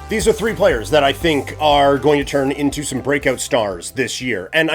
These are three players that I think are going to turn into some breakout stars this year. And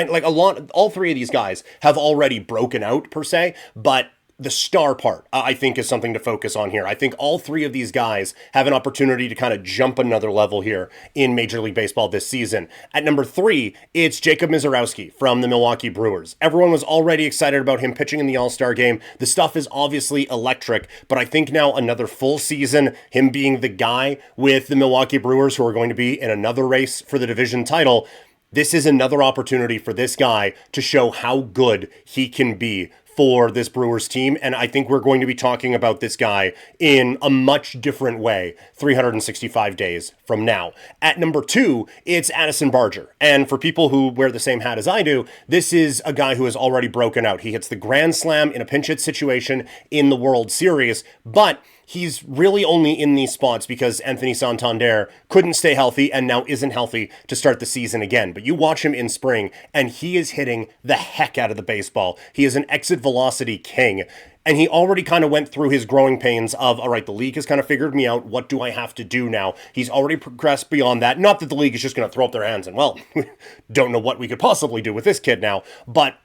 all three of these guys have already broken out per se, but the star part, I think, is something to focus on here. I think all three of these guys have an opportunity to kind of jump another level here in Major League Baseball this season. At number 3, it's Jacob Misiorowski from the Milwaukee Brewers. Everyone was already excited about him pitching in the All-Star game. The stuff is obviously electric, but I think now another full season, him being the guy with the Milwaukee Brewers who are going to be in another race for the division title, this is another opportunity for this guy to show how good he can be for this Brewers team, and I think we're going to be talking about this guy in a much different way 365 days from now. At number 2, it's Addison Barger, and for people who wear the same hat as I do, this is a guy who has already broken out. He hits the grand slam in a pinch hit situation in the World Series, but he's really only in these spots because Anthony Santander couldn't stay healthy and now isn't healthy to start the season again. But you watch him in spring, and he is hitting the heck out of the baseball. He is an exit velocity king. And he already kind of went through his growing pains of, all right, the league has kind of figured me out. What do I have to do now? He's already progressed beyond that. Not that the league is just going to throw up their hands and, well, don't know what we could possibly do with this kid now. But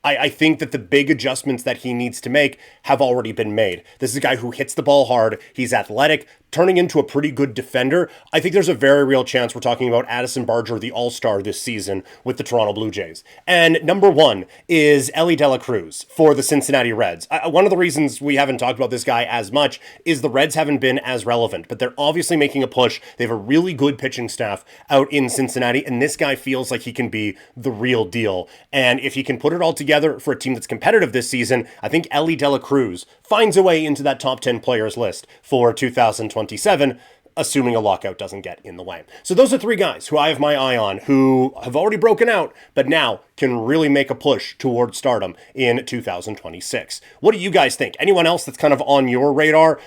I think that the big adjustments that he needs to make have already been made. This is a guy who hits the ball hard. He's athletic, turning into a pretty good defender. I think there's a very real chance we're talking about Addison Barger, the all-star this season with the Toronto Blue Jays. And number 1 is Elly Cruz for the Cincinnati Reds. One of the reasons we haven't talked about this guy as much is the Reds haven't been as relevant, but they're obviously making a push. They have a really good pitching staff out in Cincinnati, and this guy feels like he can be the real deal. And if he can put it all together for a team that's competitive this season, I think Elly Cruz finds a way into that top 10 players list for 2027, assuming a lockout doesn't get in the way. So those are three guys who I have my eye on, who have already broken out, but now can really make a push toward stardom in 2026. What do you guys think? Anyone else that's kind of on your radar?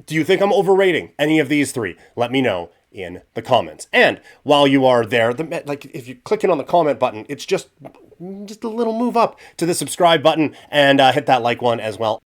Do you think I'm overrating any of these three? Let me know in the comments. And while you are there, if you're clicking on the comment button, it's just a little move up to the subscribe button, and hit that like one as well.